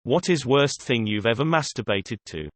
What is worst thing you've ever masturbated to?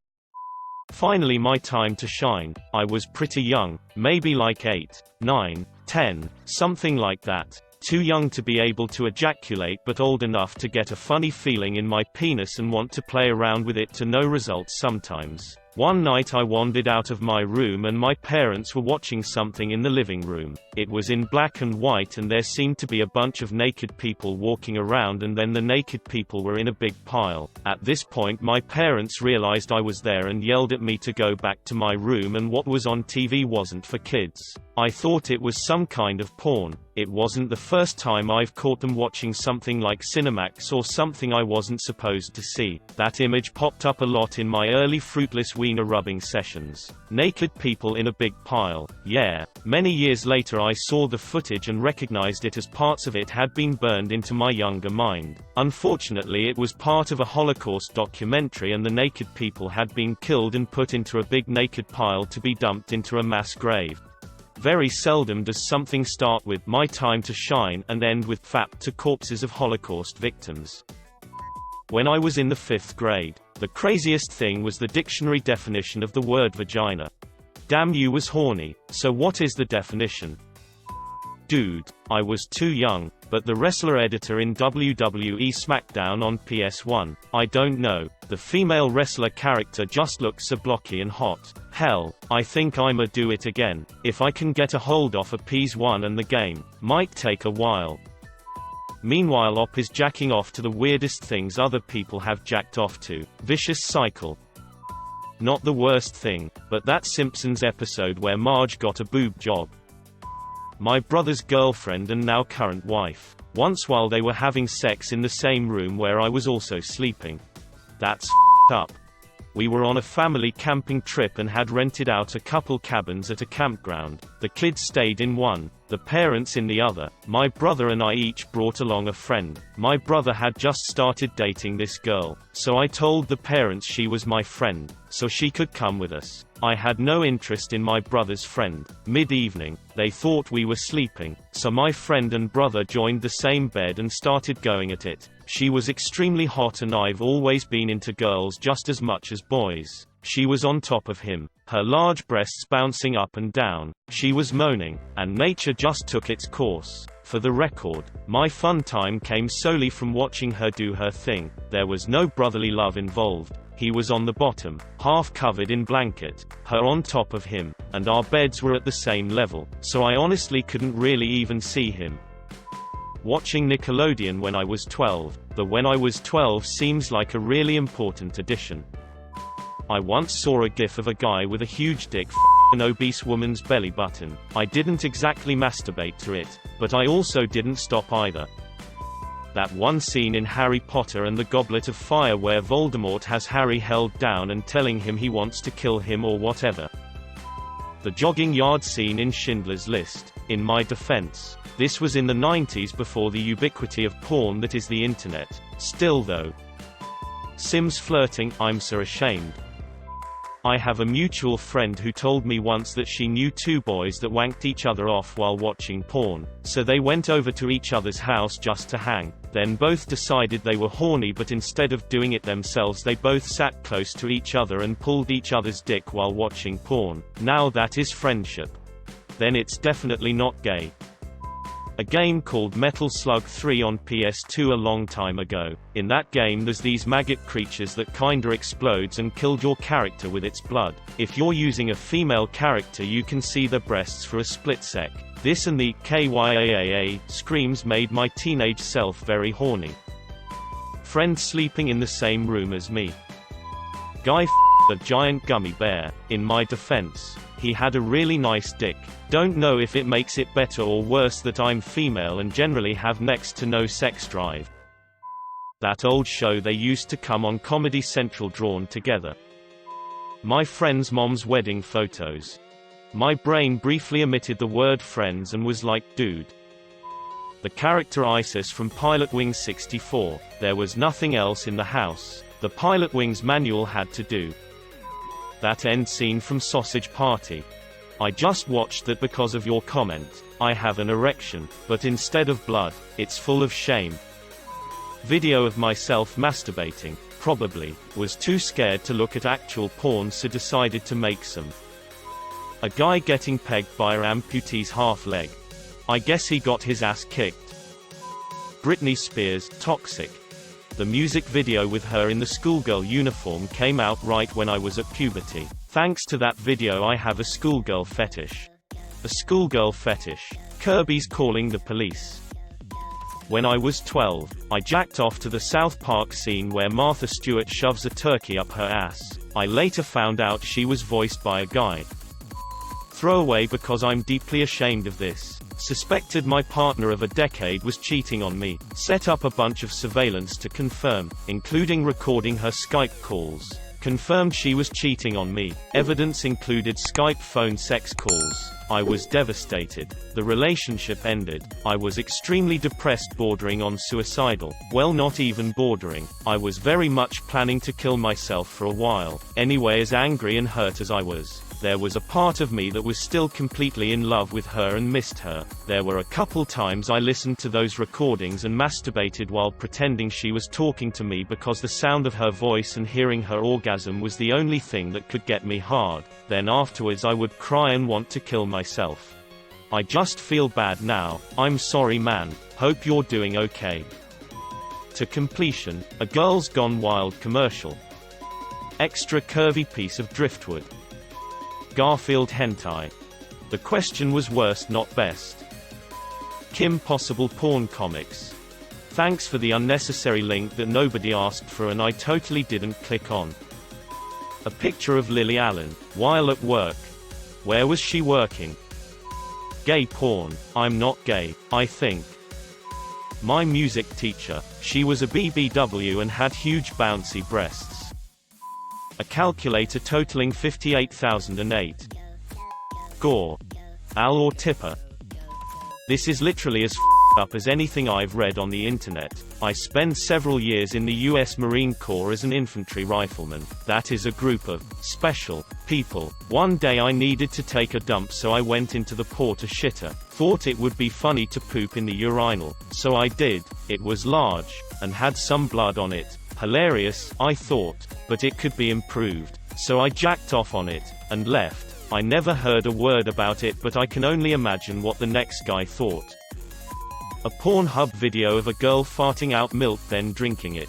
Finally my time to shine. I was pretty young, maybe like 8, 9, 10, something like that. Too young to be able to ejaculate but old enough to get a funny feeling in my penis and want to play around with it to no results sometimes. One night I wandered out of my room and my parents were watching something in the living room. It was in black and white and there seemed to be a bunch of naked people walking around, and then the naked people were in a big pile. At this point my parents realized I was there and yelled at me to go back to my room, and what was on TV wasn't for kids. I thought it was some kind of porn. It wasn't the first time I've caught them watching something like Cinemax or something I wasn't supposed to see. That image popped up a lot in my early fruitless wiener rubbing sessions. Naked people in a big pile. Yeah. Many years later I saw the footage and recognized it as parts of it had been burned into my younger mind. Unfortunately it was part of a Holocaust documentary and the naked people had been killed and put into a big naked pile to be dumped into a mass grave. Very seldom does something start with "my time to shine" and end with "fap" to corpses of Holocaust victims. When I was in the 5th grade, the craziest thing was the dictionary definition of the word vagina. Damn, you was horny. So what is the definition? Dude, I was too young, but the wrestler editor in WWE SmackDown on PS1, I don't know, the female wrestler character just looks so blocky and hot. Hell, I think I'ma do it again. If I can get a hold off a PS1 and the game, might take a while. Meanwhile Op is jacking off to the weirdest things other people have jacked off to. Vicious cycle. Not the worst thing, but that Simpsons episode where Marge got a boob job. My brother's girlfriend and now current wife. Once while they were having sex in the same room where I was also sleeping. That's f***ed up. We were on a family camping trip and had rented out a couple cabins at a campground. The kids stayed in one, the parents in the other. My brother and I each brought along a friend. My brother had just started dating this girl, so I told the parents she was my friend, so she could come with us. I had no interest in my brother's friend. Mid-evening, they thought we were sleeping, so my friend and brother joined the same bed and started going at it. She was extremely hot and I've always been into girls just as much as boys. She was on top of him, her large breasts bouncing up and down. She was moaning, and nature just took its course. For the record, my fun time came solely from watching her do her thing. There was no brotherly love involved. He was on the bottom, half covered in blanket, her on top of him, and our beds were at the same level, so I honestly couldn't really even see him. Watching Nickelodeon when I was 12, the when I was 12 seems like a really important addition. I once saw a gif of a guy with a huge dick an obese woman's belly button. I didn't exactly masturbate to it, but I also didn't stop either. That one scene in Harry Potter and the Goblet of Fire where Voldemort has Harry held down and telling him he wants to kill him or whatever. The jogging yard scene in Schindler's List. In my defense, this was in the 90s before the ubiquity of porn that is the internet. Still though. Sims flirting, I'm so ashamed. I have a mutual friend who told me once that she knew two boys that wanked each other off while watching porn, so they went over to each other's house just to hang. Then both decided they were horny, but instead of doing it themselves they both sat close to each other and pulled each other's dick while watching porn. Now that is friendship. Then it's definitely not gay. A game called Metal Slug 3 on PS2 a long time ago. In that game there's these maggot creatures that kinda explodes and killed your character with its blood. If you're using a female character you can see their breasts for a split sec. This and the KYAAA screams made my teenage self very horny. Friend sleeping in the same room as me. Guy a giant gummy bear. In my defense, he had a really nice dick. Don't know if it makes it better or worse that I'm female and generally have next to no sex drive. That old show they used to come on Comedy Central, Drawn Together. My friend's mom's wedding photos. My brain briefly omitted the word friends and was like, dude. The character Isis from Pilot Wings 64. There was nothing else in the house. The Pilot Wings manual had to do. That end scene from Sausage Party. I just watched that because of your comment. I have an erection, but instead of blood, it's full of shame. Video of myself masturbating. probably, was too scared to look at actual porn so decided to make some. A guy getting pegged by an amputee's half leg. I guess he got his ass kicked. Britney Spears, Toxic. The music video with her in the schoolgirl uniform came out right when I was at puberty. Thanks to that video I have a schoolgirl fetish. A schoolgirl fetish. Kirby's calling the police. When I was 12, I jacked off to the South Park scene where Martha Stewart shoves a turkey up her ass. I later found out she was voiced by a guy. Throwaway because I'm deeply ashamed of this. Suspected my partner of a decade was cheating on me. Set up a bunch of surveillance to confirm, including recording her Skype calls. Confirmed she was cheating on me. Evidence included Skype phone sex calls. I was devastated. The relationship ended. I was extremely depressed, bordering on suicidal. Well, not even bordering. I was very much planning to kill myself for a while. Anyway, as angry and hurt as I was, there was a part of me that was still completely in love with her and missed her. There were a couple times I listened to those recordings and masturbated while pretending she was talking to me because the sound of her voice and hearing her orgasm was the only thing that could get me hard. Then afterwards I would cry and want to kill myself. I just feel bad now. I'm sorry, man. Hope you're doing okay. To completion, a Girls Gone Wild commercial. Extra curvy piece of driftwood. Garfield hentai. The question was worst, not best. Kim Possible porn comics. Thanks for the unnecessary link that nobody asked for and I totally didn't click on. A picture of Lily Allen, while at work. Where was she working? Gay porn. I'm not gay, I think. My music teacher. She was a BBW and had huge bouncy breasts. A calculator totaling 58,008. Gore. Al or Tipper. This is literally as up as anything I've read on the internet. I spent several years in the US Marine Corps as an infantry rifleman. That is a group of special people. One day I needed to take a dump, so I went into the porta shitter. Thought it would be funny to poop in the urinal. So I did. It was large, and had some blood on it. Hilarious, I thought, but it could be improved. So I jacked off on it, and left. I never heard a word about it, but I can only imagine what the next guy thought. A Pornhub video of a girl farting out milk then drinking it.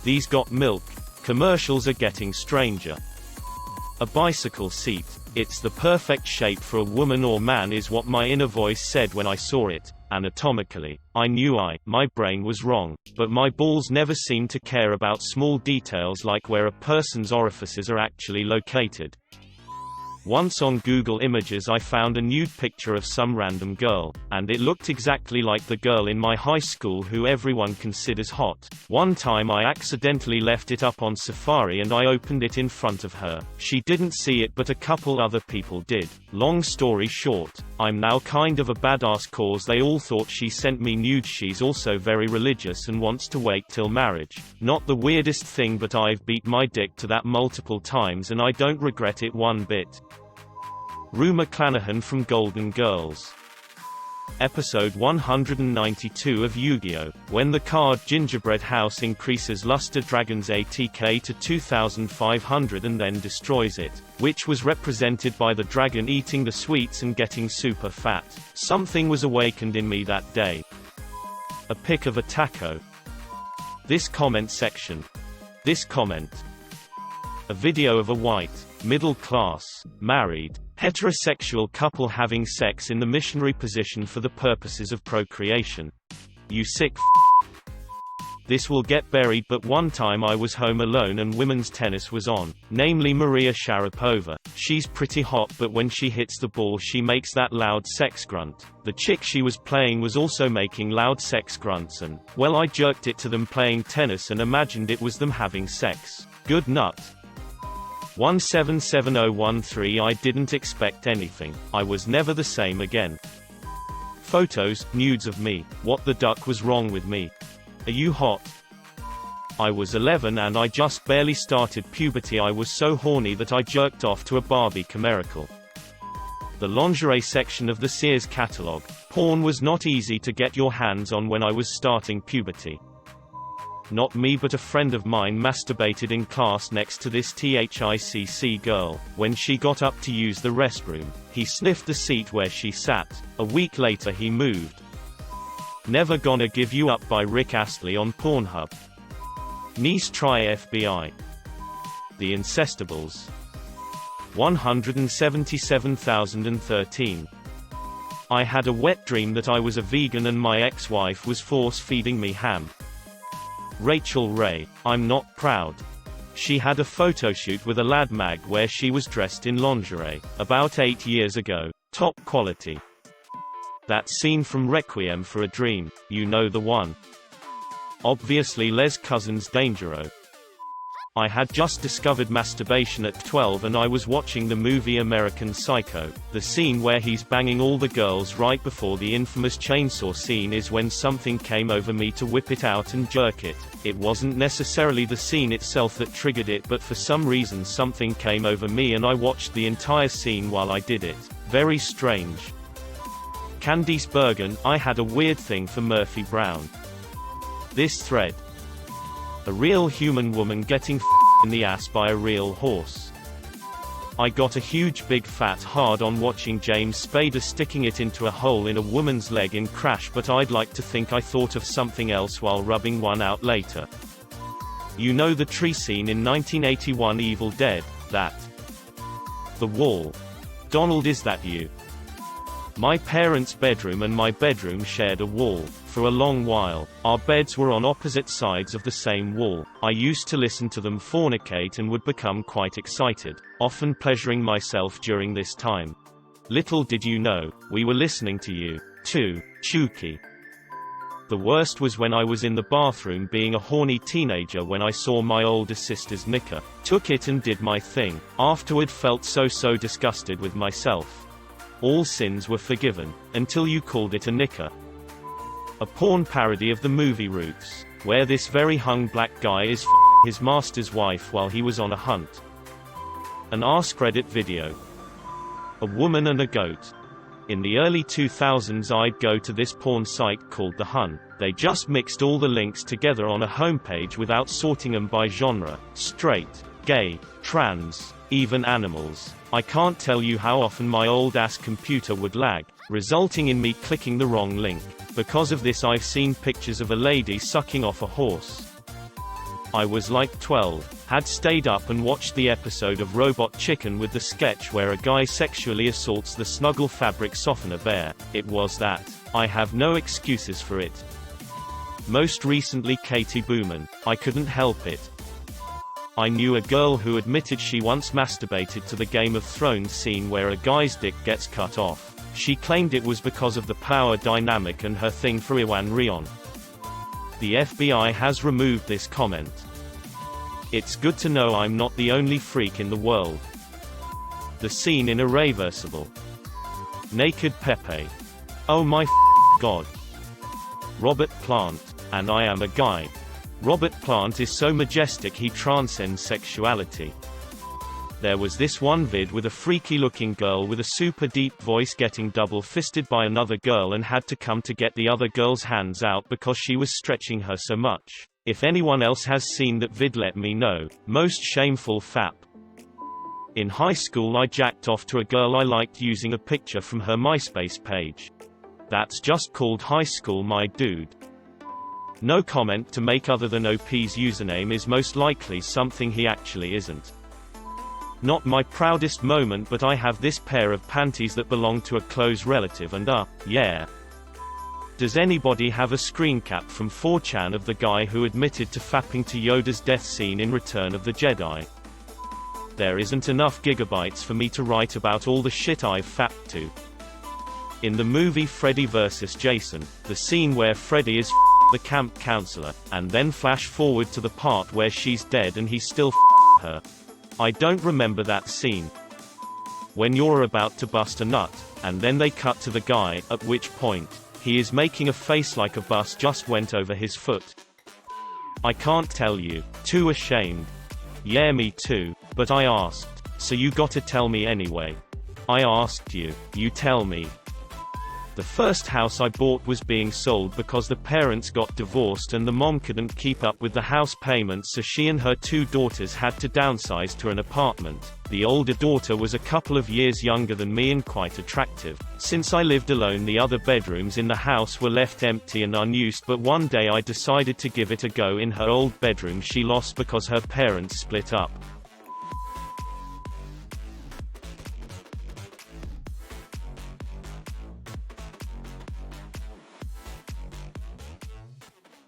These got milk. Commercials are getting stranger. A bicycle seat. It's the perfect shape for a woman or man is what my inner voice said when I saw it. Anatomically, I knew my brain was wrong, but my balls never seemed to care about small details like where a person's orifices are actually located. Once on Google Images I found a nude picture of some random girl, and it looked exactly like the girl in my high school who everyone considers hot. One time I accidentally left it up on Safari and I opened it in front of her. She didn't see it, but a couple other people did. Long story short, I'm now kind of a badass cause they all thought she sent me nude. She's also very religious and wants to wait till marriage. Not the weirdest thing, but I've beat my dick to that multiple times and I don't regret it one bit. Rue McClanahan from Golden Girls. Episode 192 of Yu-Gi-Oh! When the card Gingerbread House increases Luster Dragon's ATK to 2,500 and then destroys it, which was represented by the dragon eating the sweets and getting super fat. Something was awakened in me that day. A pic of a taco. This comment section. This comment. A video of a white, middle-class, married, heterosexual couple having sex in the missionary position for the purposes of procreation. You sick f***. This will get buried, but one time I was home alone and women's tennis was on, namely Maria Sharapova. She's pretty hot, but when she hits the ball she makes that loud sex grunt. The chick she was playing was also making loud sex grunts and, well, I jerked it to them playing tennis and imagined it was them having sex. Good nut. 177013 I didn't expect anything. I was never the same again. Photos, nudes of me. What the duck was wrong with me? Are you hot? I was 11 and I just barely started puberty. I was so horny that I jerked off to a Barbie Miracle. The lingerie section of the Sears catalog. Porn was not easy to get your hands on when I was starting puberty. Not me, but a friend of mine masturbated in class next to this THICC girl. When she got up to use the restroom, he sniffed the seat where she sat. A week later he moved. Never Gonna Give You Up by Rick Astley on Pornhub. Niece try FBI. The Incestables. 177,013. I had a wet dream that I was a vegan and my ex-wife was force-feeding me ham. Rachel Ray. I'm not proud. She had a photoshoot with a lad mag where she was dressed in lingerie. About 8 years ago. Top quality. That scene from Requiem for a Dream. You know the one. Obviously Les Cousins Dangereux. I had just discovered masturbation at 12 and I was watching the movie American Psycho. The scene where he's banging all the girls right before the infamous chainsaw scene is when something came over me to whip it out and jerk it. It wasn't necessarily the scene itself that triggered it, but for some reason something came over me and I watched the entire scene while I did it. Very strange. Candice Bergen. I had a weird thing for Murphy Brown. This thread. A real human woman getting in the ass by a real horse. I got a huge big fat hard on watching James Spader sticking it into a hole in a woman's leg in Crash, but I'd like to think I thought of something else while rubbing one out later. You know the tree scene in 1981 Evil Dead, that. The wall. Donald, is that you? My parents' bedroom and my bedroom shared a wall. For a long while, our beds were on opposite sides of the same wall. I used to listen to them fornicate and would become quite excited, often pleasuring myself during this time. Little did you know, we were listening to you, too, Chuki. The worst was when I was in the bathroom being a horny teenager when I saw my older sister's knicker. Took it and did my thing. Afterward felt so disgusted with myself. All sins were forgiven, until you called it a knicker. A porn parody of the movie Roots, where this very hung black guy is his master's wife while he was on a hunt. An AskReddit video. A woman and a goat. In the early 2000s I'd go to this porn site called The Hun. They just mixed all the links together on a homepage without sorting them by genre. Straight, gay, trans, even animals. I can't tell you how often my old-ass computer would lag, resulting in me clicking the wrong link. Because of this I've seen pictures of a lady sucking off a horse. I was like 12, had stayed up and watched the episode of Robot Chicken with the sketch where a guy sexually assaults the Snuggle fabric softener bear. It was that. I have no excuses for it. Most recently Katie Booman. I couldn't help it. I knew a girl who admitted she once masturbated to the Game of Thrones scene where a guy's dick gets cut off. She claimed it was because of the power dynamic and her thing for Iwan Rion. The FBI has removed this comment. It's good to know I'm not the only freak in the world. The scene in Irreversible. Naked Pepe. Oh my god. Robert Plant. And I am a guy. Robert Plant is so majestic he transcends sexuality. There was this one vid with a freaky-looking girl with a super deep voice getting double-fisted by another girl and had to come to get the other girl's hands out because she was stretching her so much. If anyone else has seen that vid, let me know. Most shameful fap. In high school I jacked off to a girl I liked using a picture from her MySpace page. That's just called high school, my dude. No comment to make other than OP's username is most likely something he actually isn't. Not my proudest moment, but I have this pair of panties that belong to a close relative and yeah. Does anybody have a screen cap from 4chan of the guy who admitted to fapping to Yoda's death scene in Return of the Jedi? There isn't enough gigabytes for me to write about all the shit I've fapped to. In the movie Freddy vs. Jason, the scene where Freddy is the camp counselor, and then flash forward to the part where she's dead and he still her. I don't remember that scene. When you're about to bust a nut, and then they cut to the guy, at which point, he is making a face like a bus just went over his foot. I can't tell you. Too ashamed. Yeah, me too, but I asked. So you gotta tell me anyway. I asked you. You tell me. The first house I bought was being sold because the parents got divorced and the mom couldn't keep up with the house payments, so she and her 2 daughters had to downsize to an apartment. The older daughter was a couple of years younger than me and quite attractive. Since I lived alone, the other bedrooms in the house were left empty and unused, but one day I decided to give it a go in her old bedroom she lost because her parents split up.